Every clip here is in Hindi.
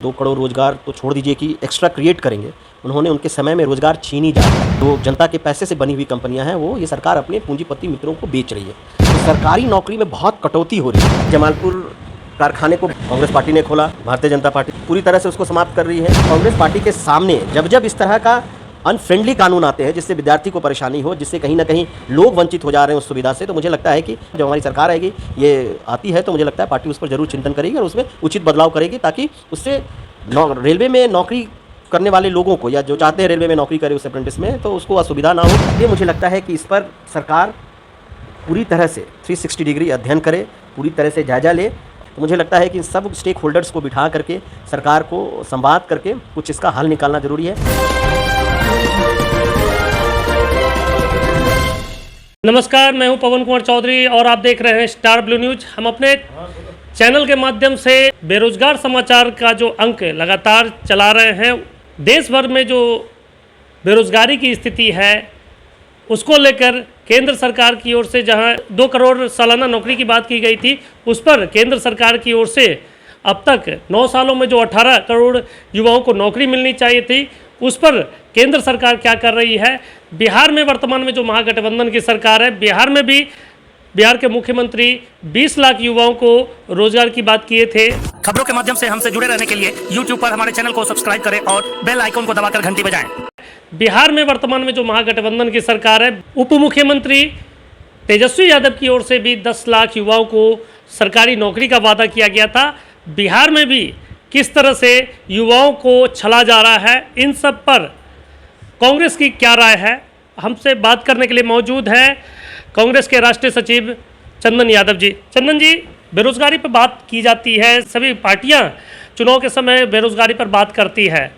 2 करोड़ रोजगार तो छोड़ दीजिए कि एक्स्ट्रा क्रिएट करेंगे, उन्होंने उनके समय में रोजगार छीन ही जा रहा है। जो जनता के पैसे से बनी हुई कंपनियां हैं वो ये सरकार अपने पूंजीपति मित्रों को बेच रही है। तो सरकारी नौकरी में बहुत कटौती हो रही है। जमालपुर कारखाने को कांग्रेस पार्टी ने खोला, भारतीय जनता पार्टी पूरी तरह से उसको समाप्त कर रही है। कांग्रेस पार्टी के सामने जब इस तरह का अनफ्रेंडली कानून आते हैं जिससे विद्यार्थी को परेशानी हो, जिससे कहीं ना कहीं लोग वंचित हो जा रहे हैं उस सुविधा से, तो मुझे लगता है कि जब हमारी सरकार आएगी ये आती है तो मुझे लगता है पार्टी उस पर जरूर चिंतन करेगी और उसमें उचित बदलाव करेगी, ताकि उससे रेलवे में नौकरी करने वाले लोगों को या जो चाहते हैं रेलवे में नौकरी करे उस अप्रेंटिस में, तो उसको असुविधा ना हो। ये मुझे लगता है कि इस पर सरकार पूरी तरह से 360 डिग्री अध्ययन करे, पूरी तरह से जायजा ले। तो मुझे लगता है कि सब स्टेक होल्डर्स को बिठा करके सरकार को संवाद करके कुछ इसका हल निकालना जरूरी है। नमस्कार, मैं हूं पवन कुमार चौधरी और आप देख रहे हैं स्टार ब्लू न्यूज। हम अपने चैनल के माध्यम से बेरोजगार समाचार का जो अंक लगातार चला रहे हैं। देश भर में जो बेरोजगारी की स्थिति है उसको लेकर केंद्र सरकार की ओर से जहां 2 करोड़ सालाना नौकरी की बात की गई थी, उस पर केंद्र सरकार की ओर से अब तक 9 सालों में जो 18 करोड़ युवाओं को नौकरी मिलनी चाहिए थी, उस पर केंद्र सरकार क्या कर रही है। बिहार में वर्तमान में जो महागठबंधन की सरकार है, बिहार में भी बिहार के मुख्यमंत्री 20 लाख युवाओं को रोजगार की बात किए थे। खबरों के माध्यम से हमसे जुड़े रहने के लिए YouTube पर हमारे चैनल को सब्सक्राइब करें और बेल आइकन को दबाकर घंटी बजाएं। बिहार में वर्तमान में जो महागठबंधन की सरकार है, उप मुख्यमंत्री तेजस्वी यादव की ओर से भी 10 लाख युवाओं को सरकारी नौकरी का वादा किया गया था। बिहार में भी किस तरह से युवाओं को छला जा रहा है, इन सब पर कांग्रेस की क्या राय है, हमसे बात करने के लिए मौजूद है कांग्रेस के राष्ट्रीय सचिव चंदन यादव जी। चंदन जी, बेरोजगारी पर बात की जाती है, सभी पार्टियां चुनाव के समय बेरोजगारी पर बात करती है,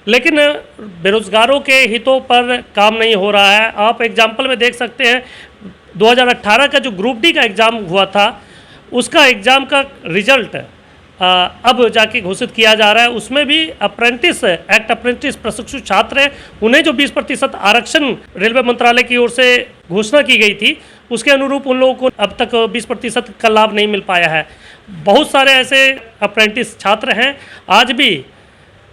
लेकिन बेरोजगारों के हितों पर काम नहीं हो रहा है। आप एग्जाम्पल में देख सकते हैं 2018 का जो ग्रुप डी का एग्ज़ाम हुआ था, उसका एग्ज़ाम का रिजल्ट अब जाके घोषित किया जा रहा है। उसमें भी अप्रेंटिस प्रशिक्षु छात्र हैं, उन्हें जो 20% आरक्षण रेलवे मंत्रालय की ओर से घोषणा की गई थी, उसके अनुरूप उन लोगों को अब तक 20% का लाभ नहीं मिल पाया है। बहुत सारे ऐसे अप्रेंटिस छात्र हैं, आज भी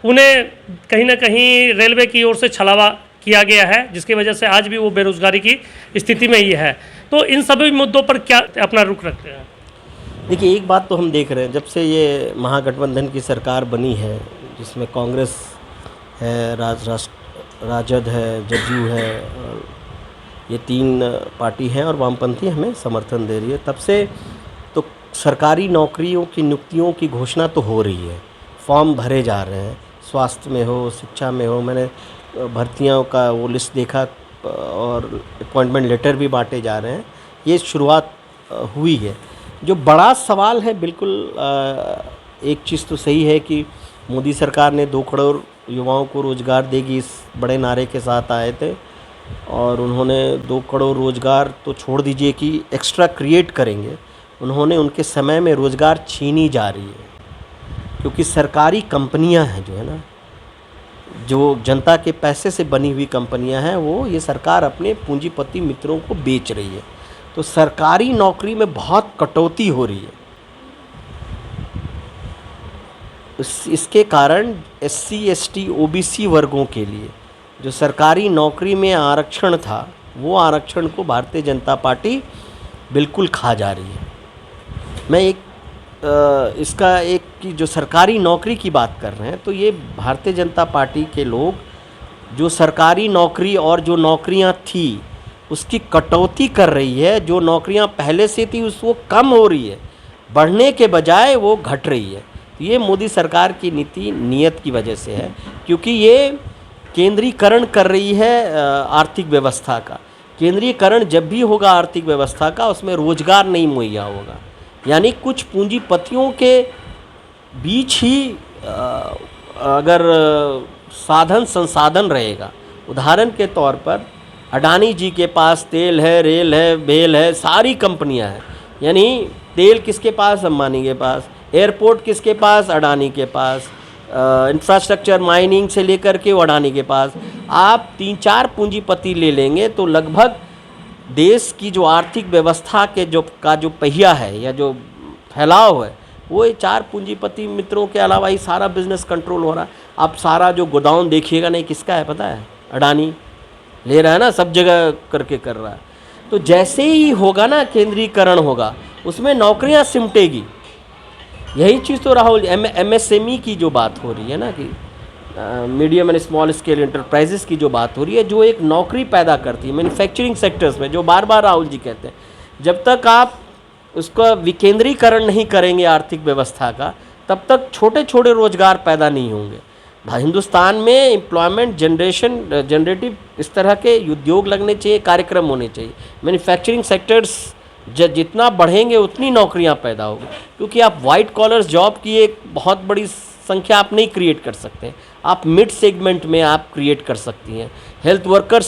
उन्हें कहीं ना कहीं रेलवे की ओर से छलावा किया गया है, जिसकी वजह से आज भी वो बेरोजगारी की स्थिति में ही है। तो इन सभी मुद्दों पर क्या अपना रुख रखते हैं? देखिए, एक बात तो हम देख रहे हैं, जब से ये महागठबंधन की सरकार बनी है, जिसमें कांग्रेस है, राजद है, जदयू है, और ये 3 पार्टी हैं और वामपंथी हमें समर्थन दे रही है, तब से तो सरकारी नौकरियों की नियुक्तियों की घोषणा तो हो रही है, फॉर्म भरे जा रहे हैं, स्वास्थ्य में हो, शिक्षा में हो। मैंने भर्तियों का वो लिस्ट देखा और अपॉइंटमेंट लेटर भी बांटे जा रहे हैं। ये शुरुआत हुई है। जो बड़ा सवाल है, बिल्कुल एक चीज़ तो सही है कि मोदी सरकार ने 2 करोड़ युवाओं को रोज़गार देगी इस बड़े नारे के साथ आए थे, और उन्होंने 2 करोड़ रोज़गार तो छोड़ दीजिए कि एक्स्ट्रा क्रिएट करेंगे, उन्होंने उनके समय में रोज़गार छीनी जा रही है। क्योंकि सरकारी कंपनियां हैं जो है ना, जो जनता के पैसे से बनी हुई कंपनियां हैं, वो ये सरकार अपने पूंजीपति मित्रों को बेच रही है। तो सरकारी नौकरी में बहुत कटौती हो रही है। इसके कारण SC, ST, OBC वर्गों के लिए जो सरकारी नौकरी में आरक्षण था, वो आरक्षण को भारतीय जनता पार्टी बिल्कुल खा जा रही है। मैं इसका एक कि जो सरकारी नौकरी की बात कर रहे हैं, तो ये भारतीय जनता पार्टी के लोग जो सरकारी नौकरी और जो नौकरियां थी उसकी कटौती कर रही है। जो नौकरियां पहले से थी वो कम हो रही है, बढ़ने के बजाय वो घट रही है। तो ये मोदी सरकार की नीति नीयत की वजह से है, क्योंकि ये केंद्रीकरण कर रही है आर्थिक व्यवस्था का। केंद्रीकरण जब भी होगा आर्थिक व्यवस्था का, उसमें रोजगार नहीं मुहैया होगा, यानी कुछ पूंजीपतियों के बीच ही अगर साधन संसाधन रहेगा। उदाहरण के तौर पर अडानी जी के पास तेल है, रेल है, बेल है, सारी कंपनियां हैं। यानी तेल किसके पास? अंबानी के पास। एयरपोर्ट किसके पास? अडानी के पास। इंफ्रास्ट्रक्चर माइनिंग से लेकर के अडानी के पास। आप 3-4 पूंजीपति ले लेंगे तो लगभग देश की जो आर्थिक व्यवस्था के जो पहिया है या जो फैलाव है, वो ये 4 पूंजीपति मित्रों के अलावा ही सारा बिजनेस कंट्रोल हो रहा है। आप सारा जो गोडाउन देखिएगा नहीं किसका है पता है, अडानी ले रहा है ना, सब जगह करके कर रहा है। तो जैसे ही होगा ना केंद्रीकरण होगा, उसमें नौकरियां सिमटेगी। यही चीज़ तो राहुल MSME की जो बात हो रही है ना, कि medium and small scale enterprises की जो बात हो रही है, जो एक नौकरी पैदा करती है मैन्युफैक्चरिंग सेक्टर्स में, जो बार बार राहुल जी कहते हैं, जब तक आप उसका विकेंद्रीकरण नहीं करेंगे आर्थिक व्यवस्था का, तब तक छोटे छोटे रोजगार पैदा नहीं होंगे। हिंदुस्तान में एम्प्लॉयमेंट जनरेटिव इस तरह के उद्योग लगने चाहिए, कार्यक्रम होने चाहिए। मैन्युफैक्चरिंग सेक्टर्स जितना बढ़ेंगे उतनी नौकरियां पैदा होगी, क्योंकि आप वाइट कॉलर्स जॉब की एक बहुत बड़ी संख्या आप नहीं क्रिएट कर सकते। आप मिड सेगमेंट में आप क्रिएट कर सकती हैं, हेल्थ वर्कर्स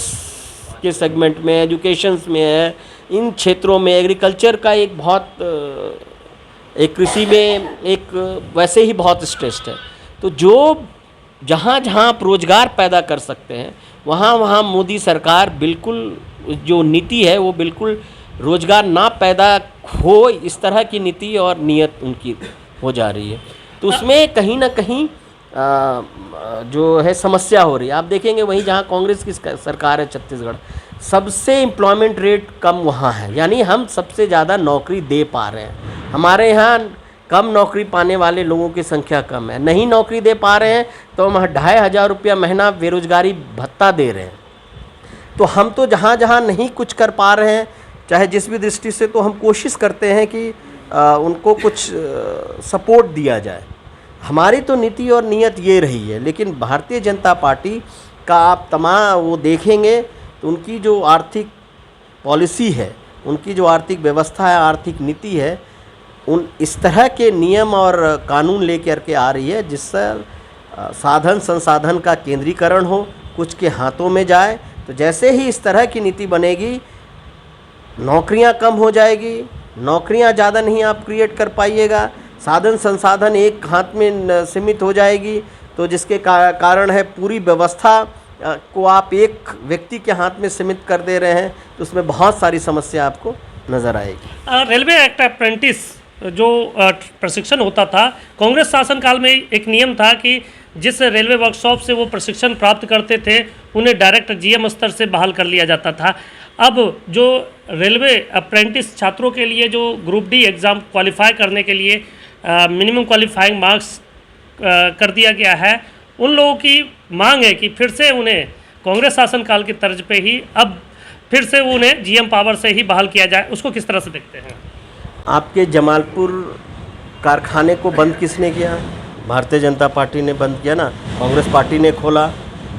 के सेगमेंट में, एजुकेशंस में है, इन क्षेत्रों में। एग्रीकल्चर का एक बहुत एक कृषि में एक वैसे ही बहुत स्ट्रेस्ड है। तो जो जहाँ जहाँ आप रोजगार पैदा कर सकते हैं, वहाँ वहाँ मोदी सरकार बिल्कुल जो नीति है वो बिल्कुल रोजगार ना पैदा हो, इस तरह की नीति और नीयत उनकी हो जा रही है। तो उसमें कहीं ना कहीं जो है समस्या हो रही है। आप देखेंगे वहीं जहाँ कांग्रेस की सरकार है छत्तीसगढ़, सबसे एम्प्लॉयमेंट रेट कम वहाँ है, यानी हम सबसे ज़्यादा नौकरी दे पा रहे हैं। हमारे यहाँ कम नौकरी पाने वाले लोगों की संख्या कम है। नहीं नौकरी दे पा रहे हैं तो हम 2,500 रुपया महीना बेरोजगारी भत्ता दे रहे हैं। तो हम तो जहाँ जहाँ नहीं कुछ कर पा रहे हैं, चाहे जिस भी दृष्टि से, तो हम कोशिश करते हैं कि उनको कुछ सपोर्ट दिया जाए। हमारी तो नीति और नीयत ये रही है। लेकिन भारतीय जनता पार्टी का आप तमाम वो देखेंगे तो उनकी जो आर्थिक पॉलिसी है, उनकी जो आर्थिक व्यवस्था है, आर्थिक नीति है, उन इस तरह के नियम और कानून लेकर के आ रही है जिससे साधन संसाधन का केंद्रीकरण हो, कुछ के हाथों में जाए। तो जैसे ही इस तरह की नीति बनेगी, नौकरियां कम हो जाएगी, नौकरियां ज़्यादा नहीं आप क्रिएट कर पाइएगा, साधन संसाधन एक हाथ में सीमित हो जाएगी। तो जिसके कारण है पूरी व्यवस्था को आप एक व्यक्ति के हाथ में सीमित कर दे रहे हैं, तो उसमें बहुत सारी समस्या आपको नज़र आएगी। रेलवे एक्ट अप्रेंटिस जो प्रशिक्षण होता था, कांग्रेस शासनकाल में एक नियम था कि जिस रेलवे वर्कशॉप से वो प्रशिक्षण प्राप्त करते थे उन्हें डायरेक्ट GM स्तर से बहाल कर लिया जाता था। अब जो रेलवे अप्रेंटिस छात्रों के लिए जो ग्रुप D एग्ज़ाम क्वालिफाई करने के लिए मिनिमम क्वालिफाइंग मार्क्स कर दिया गया है, उन लोगों की मांग है कि फिर से उन्हें कांग्रेस शासनकाल की तर्ज पे ही अब फिर से उन्हें GM पावर से ही बहाल किया जाए। उसको किस तरह से देखते हैं? आपके जमालपुर कारखाने को बंद किसने किया? भारतीय जनता पार्टी ने बंद किया ना, कांग्रेस पार्टी ने खोला।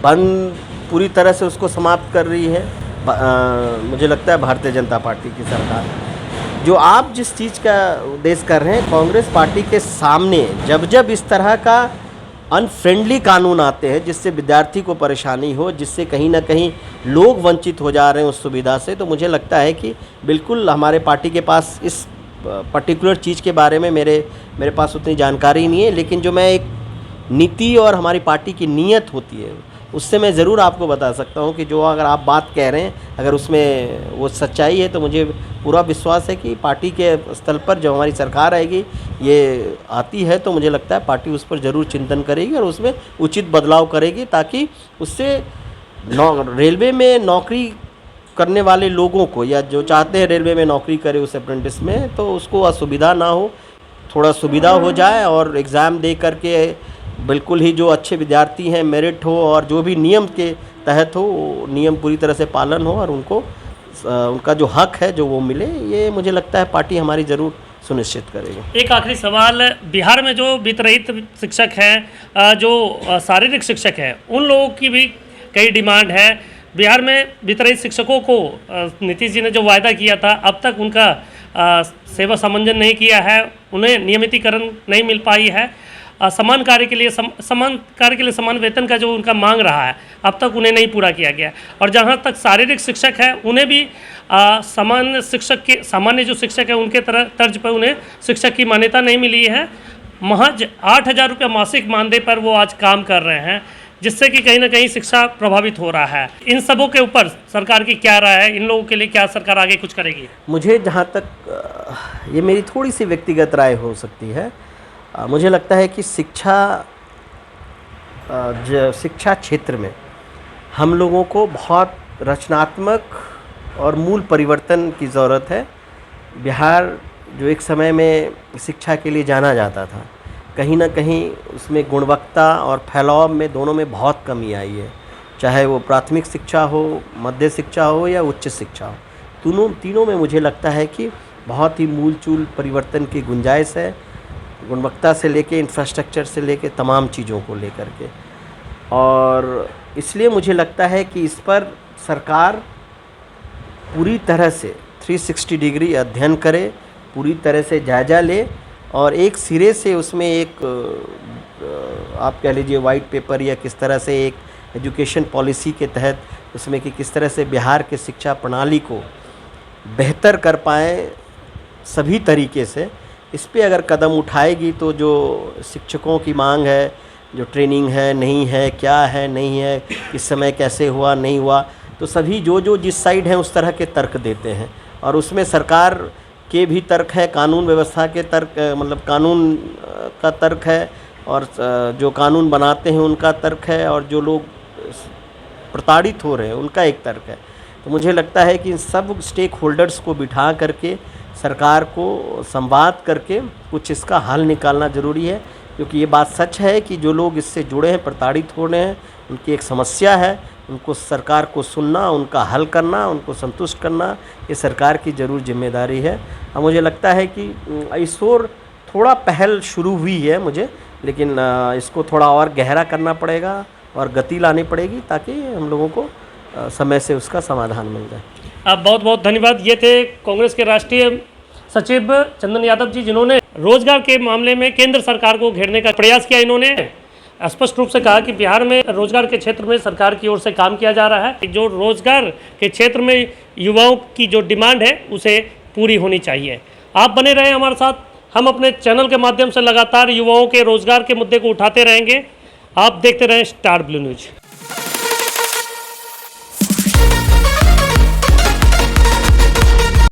बंद पूरी तरह से उसको समाप्त कर रही है मुझे लगता है भारतीय जनता पार्टी की सरकार। जो आप जिस चीज़ का उद्देश्य कर रहे हैं, कांग्रेस पार्टी के सामने जब जब इस तरह का अनफ्रेंडली कानून आते हैं जिससे विद्यार्थी को परेशानी हो, जिससे कहीं ना कहीं लोग वंचित हो जा रहे हैं उस सुविधा से, तो मुझे लगता है कि बिल्कुल हमारे पार्टी के पास इस पर्टिकुलर चीज़ के बारे में मेरे पास उतनी जानकारी नहीं है। लेकिन जो मैं एक नीति और हमारी पार्टी की नीयत होती है उससे मैं ज़रूर आपको बता सकता हूं कि जो अगर आप बात कह रहे हैं, अगर उसमें वो सच्चाई है, तो मुझे पूरा विश्वास है कि पार्टी के स्तर पर जो हमारी सरकार आएगी, ये आती है, तो मुझे लगता है पार्टी उस पर ज़रूर चिंतन करेगी और उसमें उचित बदलाव करेगी, ताकि उससे रेलवे में नौकरी करने वाले लोगों को, या जो चाहते हैं रेलवे में नौकरी करे उस अप्रेंटिस में, तो उसको असुविधा ना हो, थोड़ा सुविधा हो जाए और एग्ज़ाम दे करके बिल्कुल ही जो अच्छे विद्यार्थी हैं मेरिट हो, और जो भी नियम के तहत हो नियम पूरी तरह से पालन हो और उनको उनका जो हक है जो वो मिले। ये मुझे लगता है पार्टी हमारी ज़रूर सुनिश्चित करेगी। एक आखिरी सवाल, बिहार में जो वित्तरहित शिक्षक हैं, जो शारीरिक शिक्षक हैं, उन लोगों की भी कई डिमांड है। बिहार में वित्तरहित शिक्षकों को नीतीश जी ने जो वायदा किया था, अब तक उनका सेवा सामंजन नहीं किया है, उन्हें नियमितीकरण नहीं मिल पाई है। समान कार्य के लिए समान वेतन का जो उनका मांग रहा है, अब तक उन्हें नहीं पूरा किया गया। और जहाँ तक शारीरिक शिक्षक है, उन्हें भी सामान्य जो शिक्षक है उनके तर्ज पर उन्हें शिक्षक की मान्यता नहीं मिली है। महज 8,000 रुपया मासिक मानदेय पर वो आज काम कर रहे हैं, जिससे कि कहीं ना कहीं शिक्षा प्रभावित हो रहा है। इन सबों के ऊपर सरकार की क्या राय है? इन लोगों के लिए क्या सरकार आगे कुछ करेगी? मुझे जहाँ तक ये मेरी थोड़ी सी व्यक्तिगत राय हो सकती है, मुझे लगता है कि शिक्षा क्षेत्र में हम लोगों को बहुत रचनात्मक और मूल परिवर्तन की ज़रूरत है। बिहार जो एक समय में शिक्षा के लिए जाना जाता था, कहीं ना कहीं उसमें गुणवत्ता और फैलाव में दोनों में बहुत कमी आई है। चाहे वो प्राथमिक शिक्षा हो, मध्य शिक्षा हो या उच्च शिक्षा हो, तीनों में मुझे लगता है कि बहुत ही मूलचूल परिवर्तन की गुंजाइश है, गुणवत्ता से लेके इंफ्रास्ट्रक्चर से लेके तमाम चीज़ों को लेकर के। और इसलिए मुझे लगता है कि इस पर सरकार पूरी तरह से 360 डिग्री अध्ययन करे, पूरी तरह से जायज़ा ले और एक सिरे से उसमें एक आप कह लीजिए वाइट पेपर या किस तरह से एक एजुकेशन पॉलिसी के तहत उसमें कि किस तरह से बिहार के शिक्षा प्रणाली को बेहतर कर पाएँ सभी तरीके से, इस पे अगर कदम उठाएगी तो जो शिक्षकों की मांग है, जो ट्रेनिंग है नहीं है, क्या है नहीं है, किस समय कैसे हुआ नहीं हुआ, तो सभी जो जिस साइड हैं उस तरह के तर्क देते हैं। और उसमें सरकार के भी तर्क है, कानून व्यवस्था के तर्क, मतलब कानून का तर्क है, और जो कानून बनाते हैं उनका तर्क है, और जो लोग प्रताड़ित हो रहे हैं उनका एक तर्क है। तो मुझे लगता है कि इन सब स्टेक होल्डर्स को बिठा करके सरकार को संवाद करके कुछ इसका हल निकालना ज़रूरी है, क्योंकि ये बात सच है कि जो लोग इससे जुड़े हैं, प्रताड़ित हो रहे हैं, उनकी एक समस्या है, उनको सरकार को सुनना, उनका हल करना, उनको संतुष्ट करना, ये सरकार की ज़रूर जिम्मेदारी है। और मुझे लगता है कि इस ओर थोड़ा पहल शुरू हुई है मुझे, लेकिन इसको थोड़ा और गहरा करना पड़ेगा और गति लानी पड़ेगी ताकि हम लोगों को समय से उसका समाधान मिल जाए। आप बहुत बहुत धन्यवाद। ये थे कांग्रेस के राष्ट्रीय सचिव चंदन यादव जी, जिन्होंने रोजगार के मामले में केंद्र सरकार को घेरने का प्रयास किया। इन्होंने स्पष्ट रूप से कहा कि बिहार में रोजगार के क्षेत्र में सरकार की ओर से काम किया जा रहा है, जो रोजगार के क्षेत्र में युवाओं की जो डिमांड है उसे पूरी होनी चाहिए। आप बने रहें हमारे साथ, हम अपने चैनल के माध्यम से लगातार युवाओं के रोजगार के मुद्दे को उठाते रहेंगे। आप देखते रहें स्टार ब्लू न्यूज।